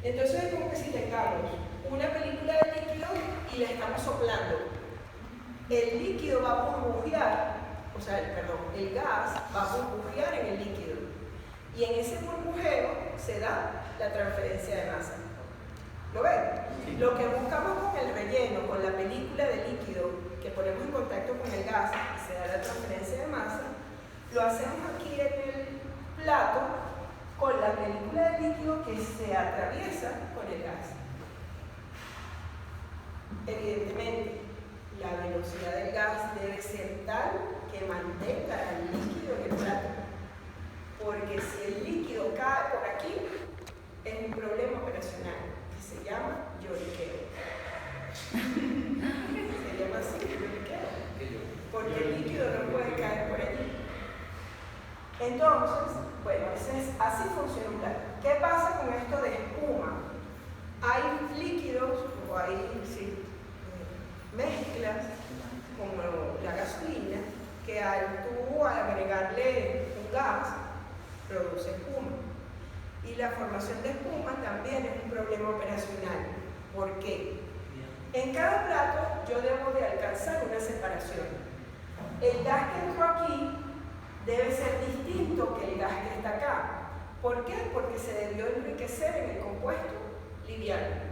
Entonces es como que si tengamos una película de líquido y le estamos soplando. El líquido va a burbujear, el gas va a burbujear en el líquido. Y en ese burbujeo se da la transferencia de masa. ¿Lo ven? Sí. Lo que buscamos con el relleno, con la película de líquido que ponemos en contacto con el gas y se da la transferencia de masa, lo hacemos aquí en el plato con la película de líquido que se atraviesa con el gas. Evidentemente, la velocidad del gas debe ser tal que mantenga el líquido en el plato. Porque si el líquido cae por aquí, es un problema operacional que se llama lloriqueo. Se llama así, lloriqueo. Porque el líquido no puede caer por allí. Entonces, bueno, así funciona un plato. ¿Qué pasa con esto de espuma? Hay líquidos o hay mezclas como la gasolina que al agregarle un gas produce espuma. Y la formación de espuma también es un problema operacional. ¿Por qué? En cada plato yo debo de alcanzar una separación. El gas que entró aquí debe ser distinto que el gas que está acá. ¿Por qué? Porque se debió enriquecer en el compuesto liviano.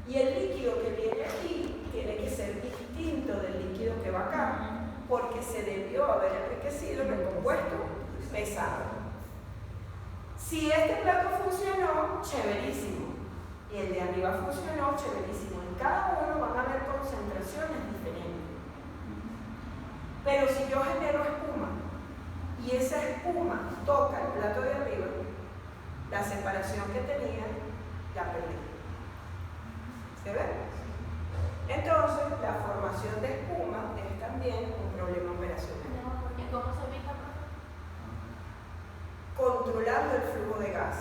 Y el líquido que viene aquí tiene que ser distinto del líquido que va acá, porque se debió haber enriquecido en el compuesto pesado. Si este plato funcionó, chéverísimo. Y el de arriba funcionó, chéverísimo. En cada uno van a haber concentraciones diferentes. Pero si yo genero espuma y esa espuma toca el plato de arriba, la separación que tenía la perdí. ¿Se ve? Entonces, la formación de espuma es también un problema operacional. ¿Y cómo se ubica? Controlando el flujo de gas,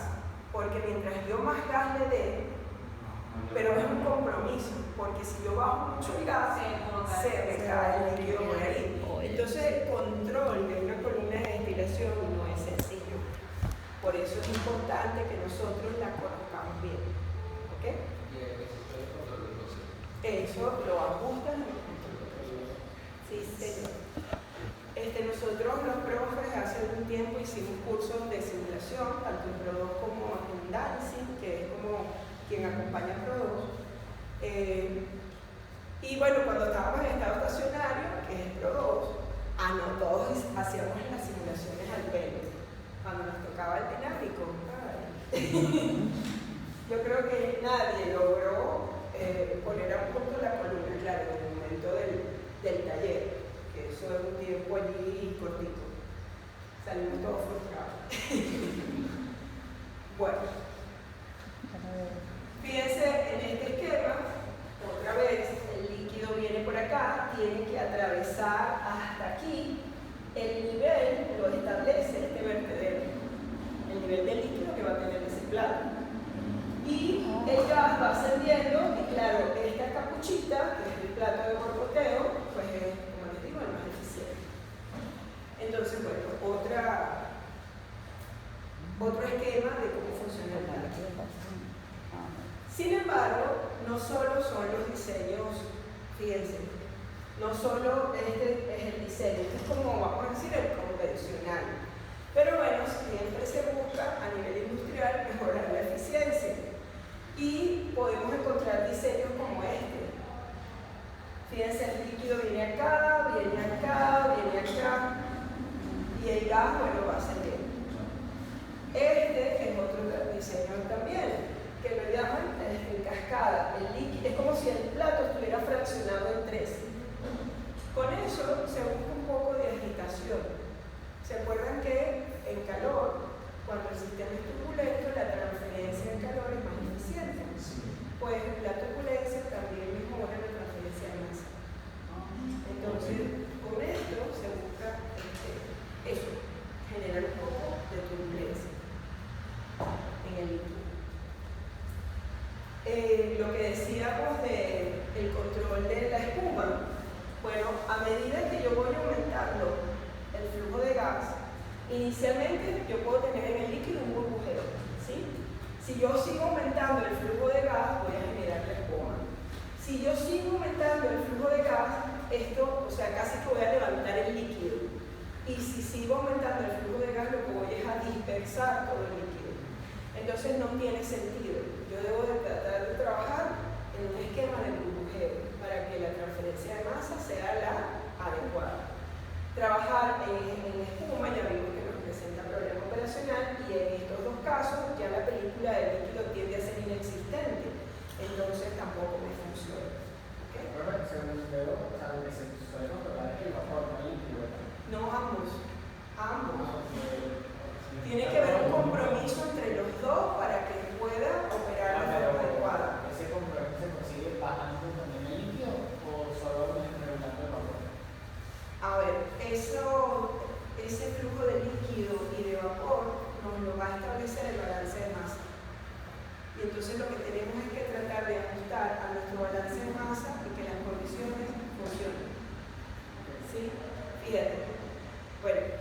porque mientras yo más gas le dé, pero es un compromiso, porque si yo bajo mucho el gas, se me cae el líquido por ahí. Entonces el control de una columna de destilación no es sencillo. Por eso es importante que nosotros la conozcamos bien. ¿Ok? Eso lo ajustan los controladores. Sí, señor. Nosotros los profes hace algún tiempo hicimos cursos de simulación, tanto en Pro 2 como en Dancing, que es como quien acompaña a Pro 2. Y bueno, cuando estábamos en estado estacionario, que es Pro 2, no todos hacíamos las simulaciones al pelo. Cuando nos tocaba el dinámico, yo creo que nadie logró poner a punto la columna, claro, en el momento del taller. Que eso es un tiempo allí cortito. Salimos todos frustrados. Bueno, fíjense en este esquema, otra vez el líquido viene por acá, tiene que atravesar hasta aquí. El nivel lo establece este vertedero, el nivel de líquido que va a tener ese plato. Y el gas va ascendiendo, y claro, esta capuchita, que es el plato de borboteo, pues es, como les digo, el más eficiente. Entonces, bueno, otro esquema de cómo funciona el plato. Sin embargo, no solo son los diseños, fíjense, no solo este es el diseño, este es como, vamos a decir, el convencional. Pero bueno, siempre se busca a nivel industrial mejorar la eficiencia. Y podemos encontrar diseños como este. Fíjense, el líquido viene acá, viene acá, viene acá, y el gas, bueno, va ascendiendo. Este es otro diseño también, que lo llaman en cascada. El líquido es como si el plato estuviera fraccionado en tres. Con eso se busca un poco de agitación. ¿Se acuerdan que en calor, cuando el sistema es turbulento, la transferencia de calor es más eficiente? Pues la turbulencia también mejora la transferencia de masa. Entonces, con esto se busca eso, generar un poco de turbulencia en el líquido. Lo que decíamos del control de la espuma, bueno, a medida que yo voy aumentando el flujo de gas, inicialmente yo puedo tener en el líquido un burbujeo, ¿sí? Si yo sigo aumentando el flujo de gas, voy a generar la espuma. Si yo sigo aumentando el flujo de gas, esto, o sea, casi que voy a levantar el líquido. Y si sigo aumentando el flujo de gas, lo que voy es a dispersar todo el líquido. Entonces no tiene sentido. Yo debo de tratar de trabajar en un esquema de burbujeo para que la transferencia de masa sea la adecuada. Trabajar en espuma ya vimos que nos presenta problema operacional, y en estos dos casos ya la película del líquido tiende a ser inexistente, entonces tampoco me funciona. ¿Okay? Bueno, según veo, o sea, lo que se suele controlar es el vapor, no el líquido. No, ambos. Tiene que haber un compromiso entre los dos para que pueda operar de forma adecuada. ¿Ese compromiso se consigue bajando también el líquido o solo regulando el vapor? A ver, ese flujo de líquido y de vapor nos lo va a establecer el balance de masa. Y entonces lo que tenemos es que tratar de ajustar a nuestro balance de masa y que las condiciones funcionen. ¿Sí? Fíjate. Bueno,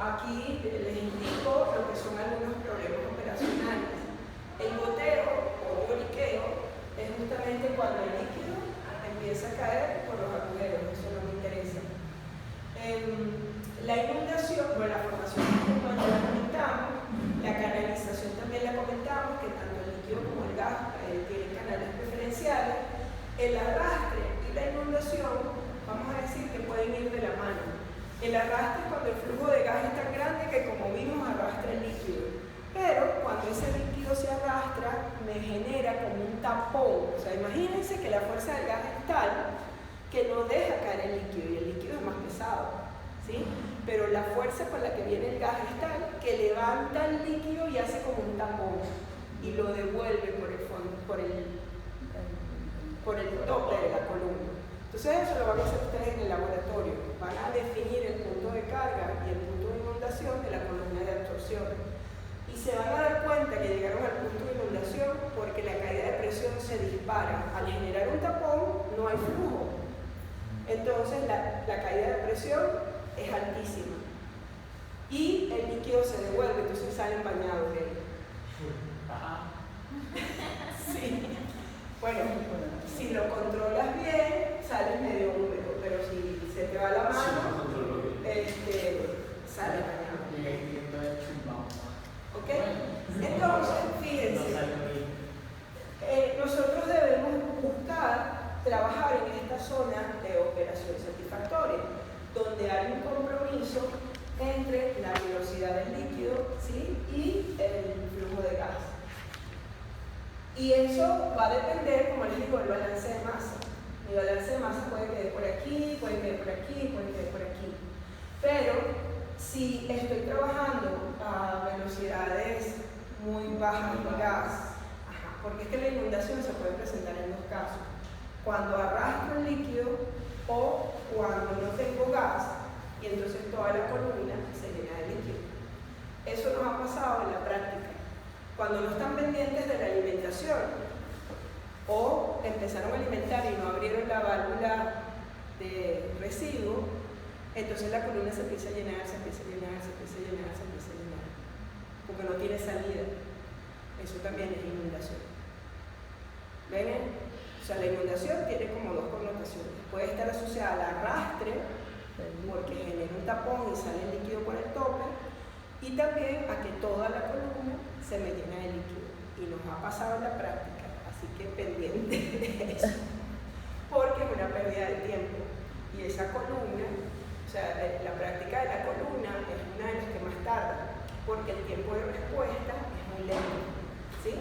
aquí les indico lo que son algunos problemas operacionales. El goteo o lloriqueo es justamente cuando el líquido empieza a caer por los agujeros, eso no me interesa. La inundación, bueno, la formación de espuma ya la comentamos, la canalización también la comentamos, que tanto el líquido como el gas tienen canales preferenciales. El arrastre y la inundación, vamos a decir que pueden ir de la mano. El arrastre es cuando el flujo de gas es tan grande que, como vimos, arrastra el líquido. Pero cuando ese líquido se arrastra, me genera como un tapón. O sea, imagínense que la fuerza del gas es tal que no deja caer el líquido, y el líquido es más pesado, ¿sí? Pero la fuerza con la que viene el gas es tal que levanta el líquido y hace como un tapón y lo devuelve por el fondo, por el tope de la columna. Entonces eso lo van a hacer ustedes en el laboratorio. Van a definir el punto de carga y el punto de inundación de la columna de absorción. Y se van a dar cuenta que llegaron al punto de inundación porque la caída de presión se dispara. Al generar un tapón no hay flujo. Entonces la caída de presión es altísima. Y el líquido se devuelve, entonces salen bañados de él. Sí. Bueno, si lo controlas bien, sales medio húmedo, pero si se te va la mano, sale bañado. ¿Ok? Entonces, fíjense, nosotros debemos buscar trabajar en esta zona de operación satisfactoria, donde hay un compromiso entre la velocidad del líquido, ¿sí?, y el flujo de gas. Y eso va a depender, como les digo, del balance de masa. Mi balance de masa puede quedar por aquí, puede quedar por aquí, puede quedar por aquí. Pero si estoy trabajando a velocidades muy bajas de gas, porque es que la inundación se puede presentar en dos casos: cuando arrastro el líquido o cuando no tengo gas, y entonces toda la columna se llena de líquido. Eso nos ha pasado en la práctica. Cuando no están pendientes de la alimentación o empezaron a alimentar y no abrieron la válvula de residuo, entonces la columna se empieza a llenar, se empieza a llenar, se empieza a llenar, se empieza a llenar, porque no tiene salida. Eso también es inundación. ¿Ven? O sea, la inundación tiene como dos connotaciones. Puede estar asociada al arrastre, porque genera un tapón y sale el líquido por el tope, y también a que toda la columna se me llena de líquido. Y nos ha pasado en la práctica, así que pendiente de eso, porque es una pérdida de tiempo. Y esa columna, o sea, la práctica de la columna es una de las que más tarda, porque el tiempo de respuesta es muy lento. ¿Sí?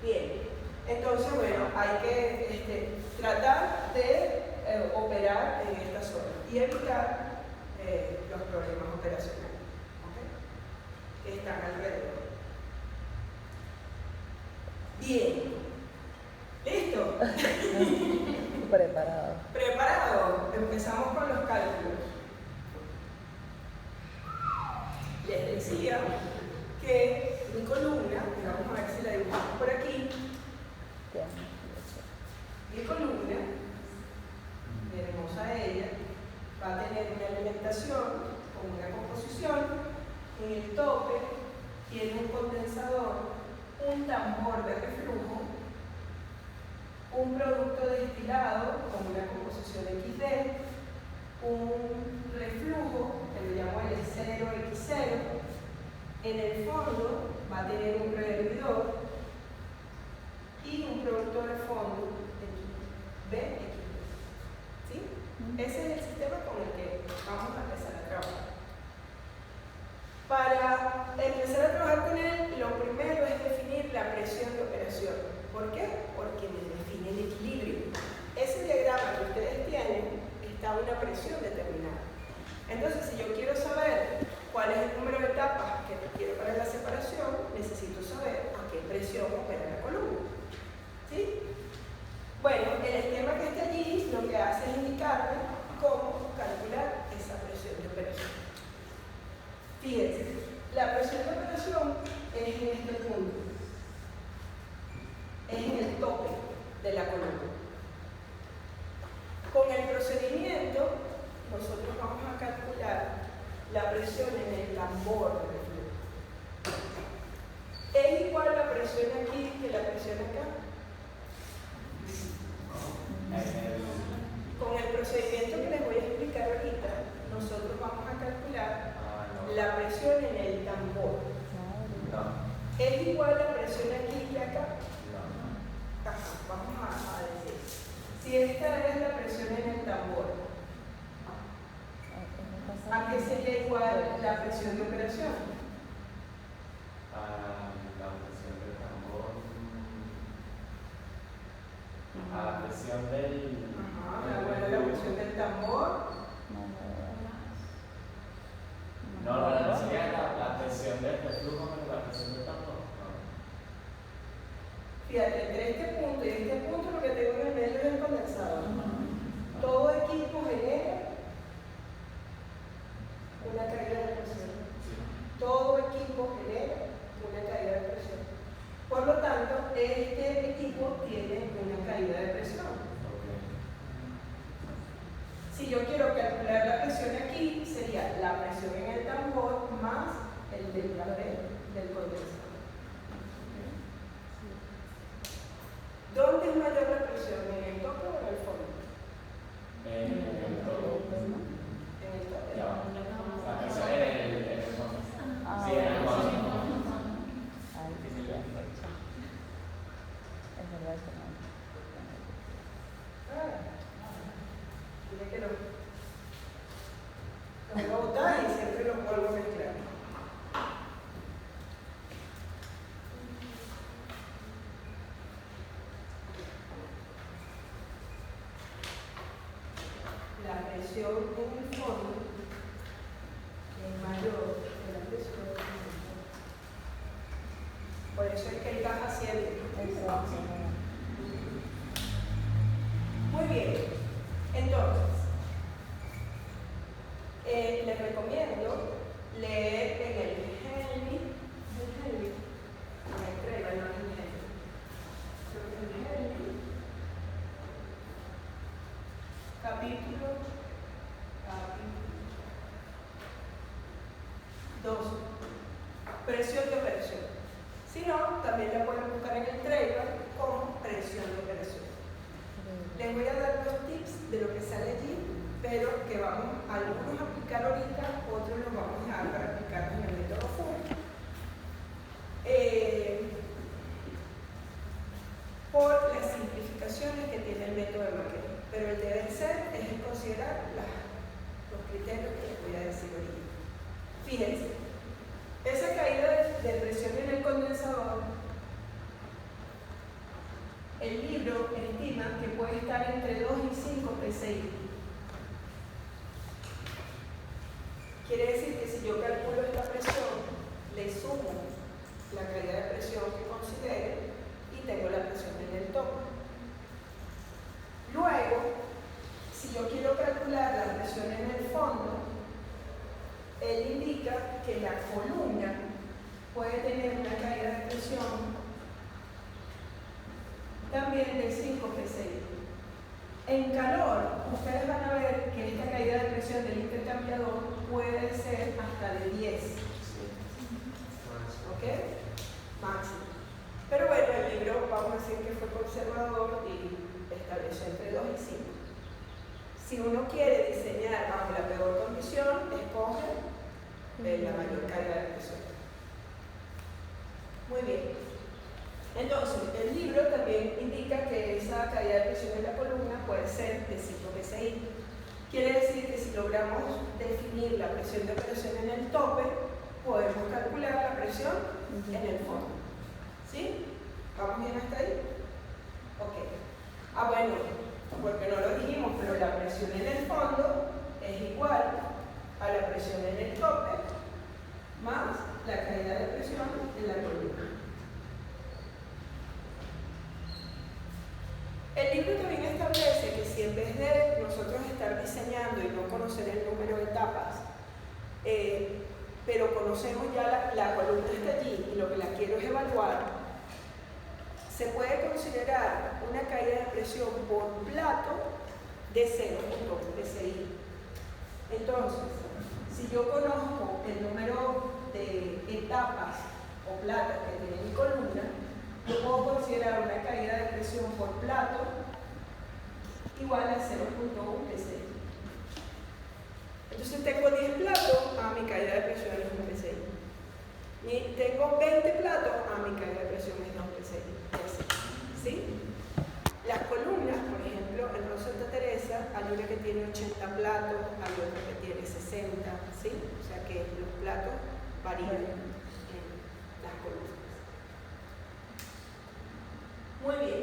Bien. Entonces, bueno, hay que tratar de operar en esta zona y evitar los problemas operacionales, ¿okay?, que están alrededor. Bien. ¿Listo? Preparado. ¿Preparado? Empezamos con los cálculos. Les decía que mi columna, vamos a ver si la dibujamos por aquí. Mi columna, hermosa ella, va a tener una alimentación con una composición. En el tope tiene un condensador vapor de reflujo, un producto destilado con una composición XD, un reflujo que lo llamo L0X0, en el fondo va a tener un rehervidor y un producto de fondo BX. ¿Sí? Ese es el sistema con el que vamos a empezar a trabajar. Para empezar a trabajar con él, lo primero es definir la presión de operación. ¿Por qué? Porque me define el equilibrio. Ese diagrama que ustedes tienen está a una presión determinada. Entonces, si yo quiero saber cuál es el número de etapas que requiero para la separación, necesito saber a qué presión opera la columna. ¿Sí? Bueno, el esquema que está allí lo que hace es indicarme cómo calcular esa presión de operación. Fíjense, la presión de operación es en este punto, es en el tope de la columna. Con el procedimiento, nosotros vamos a calcular la presión en el tambor de reflujo. ¿Es igual la presión aquí que la presión acá? Con el procedimiento que les voy a explicar ahorita, nosotros vamos a calcular la presión en el tambor. ¿Es igual la presión aquí que acá? Ajá, vamos a decir. Si esta es la presión en el tambor, ¿a qué sería igual la presión de operación? La presión del tambor, a la presión del... Ajá, bueno, la presión del tambor. No, sería la presión del reflujo menos la presión del tambor. Fíjate, entre este punto y este punto lo que tengo en el medio es el condensador. Todo equipo genera una caída de presión. Todo equipo genera una caída de presión. Por lo tanto, este equipo tiene una caída de presión. Si yo quiero calcular la presión aquí, sería la presión en el tambor más el delta P del condensador. ¿Dónde es mayor la presión? ¿En el tope o en el fondo? En el tope. En el tope. Ya va. La presión en el fondo. Sí, en el fondo. Es verdad que no. Mira que lo voy a botar y siempre lo vuelvo a mezclar. La presión en el fondo es mayor que la presión en el fondo. Por eso es que encaja siempre. Muy bien. Entonces, les recomiendo leer en el Henry, capítulo 2, presión de operación. Si no, también la pueden buscar en el trailer como presión de operación. Les voy a dar los tips de lo que sale allí, pero que vamos algunos a aplicar ahorita, otros los vamos a dejar para aplicar en el método FUR. Por las simplificaciones que tiene el método de Maquet. Pero el deber ser es considerar los criterios que les voy a decir ahorita. Fíjense, esa caída de presión en el condensador, el libro estima que puede estar entre 2 y 5 PSI. Quiere decir que si yo calculo esta presión, le sumo la caída de presión que considere y tengo la presión en el tope. Luego, si yo quiero calcular la presión en el fondo, él indica que la columna puede tener una caída de presión también de 5 PSI. En calor, ustedes van a ver que esta caída de presión del intercambiador puede ser hasta de 10. ¿Ok? Máximo. Pero bueno, el fue conservador y estableció entre 2 y 5. Si uno quiere diseñar bajo la peor condición, escoge la mayor caída de presión. Muy bien. Entonces, el libro también indica que esa caída de presión en la columna puede ser de 5 psi. Quiere decir que si logramos definir la presión de operación en el tope, podemos calcular la presión en el fondo. ¿Sí? ¿Vamos bien hasta ahí? Ok. Bueno, porque no lo dijimos, pero la presión en el fondo es igual a la presión en el tope más la caída de presión en la columna. El libro también establece que si en vez de nosotros estar diseñando y no conocer el número de etapas, pero conocemos ya la columna está allí y lo que la quiero es evaluar, se puede considerar una caída de presión por plato de 0.1 psi. Entonces, si yo conozco el número de etapas o platos que tiene mi columna, yo puedo considerar una caída de presión por plato igual a 0.1 psi. Entonces tengo 10 platos, mi caída de presión es 1 psi. Y tengo 20 platos, mi caída de presión es 2 psi. ¿Sí? Las columnas, por ejemplo, en Rosa Santa Teresa hay una que tiene 80 platos, hay otra que tiene 60, ¿sí? O sea que los platos varían en las columnas. Muy bien.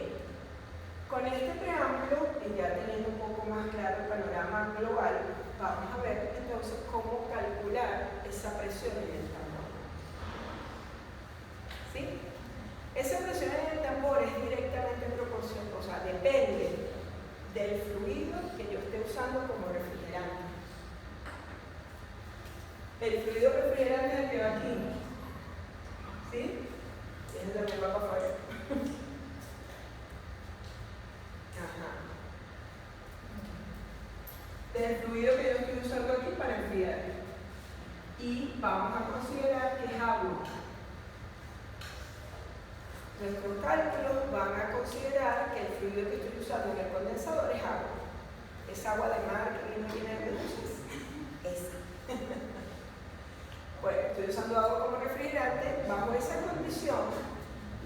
Con este preámbulo, y ya teniendo un poco más claro el panorama global, vamos a ver entonces cómo calcular esa presión en el tambor. ¿Sí? Esa presión en el tambor es directamente proporcional, o sea, depende del fluido que yo esté usando como refrigerante. El fluido refrigerante es el que va aquí. ¿Sí? Es el que va para afuera. Del fluido que yo estoy usando aquí para enfriar. Y vamos a considerar que es agua. Nuestros cálculos van a considerar que el fluido que estoy usando en el condensador es agua. Es agua de mar que no tiene reduces. Esa. Bueno, estoy usando agua como refrigerante. Bajo esa condición,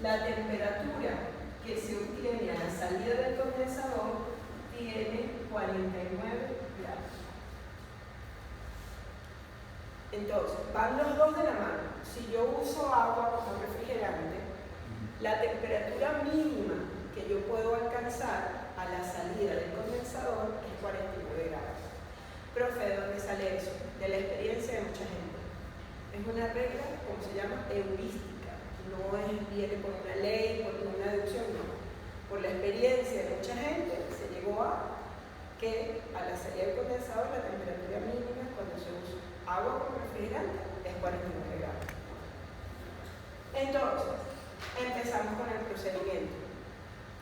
la temperatura que se obtiene a la salida del condensador tiene 49 grados. Entonces, van los dos de la mano. Si yo uso agua como refrigerante, la temperatura mínima que yo puedo alcanzar a la salida del condensador es 49 grados. Profe, ¿de dónde sale eso? De la experiencia de mucha gente. Es una regla, como se llama, heurística. No viene por una ley, por una deducción, no. Por la experiencia de mucha gente se llegó a que a la salida del condensador la temperatura mínima cuando se usa agua como refrigerante es 49 grados. Entonces, empezamos con el procedimiento.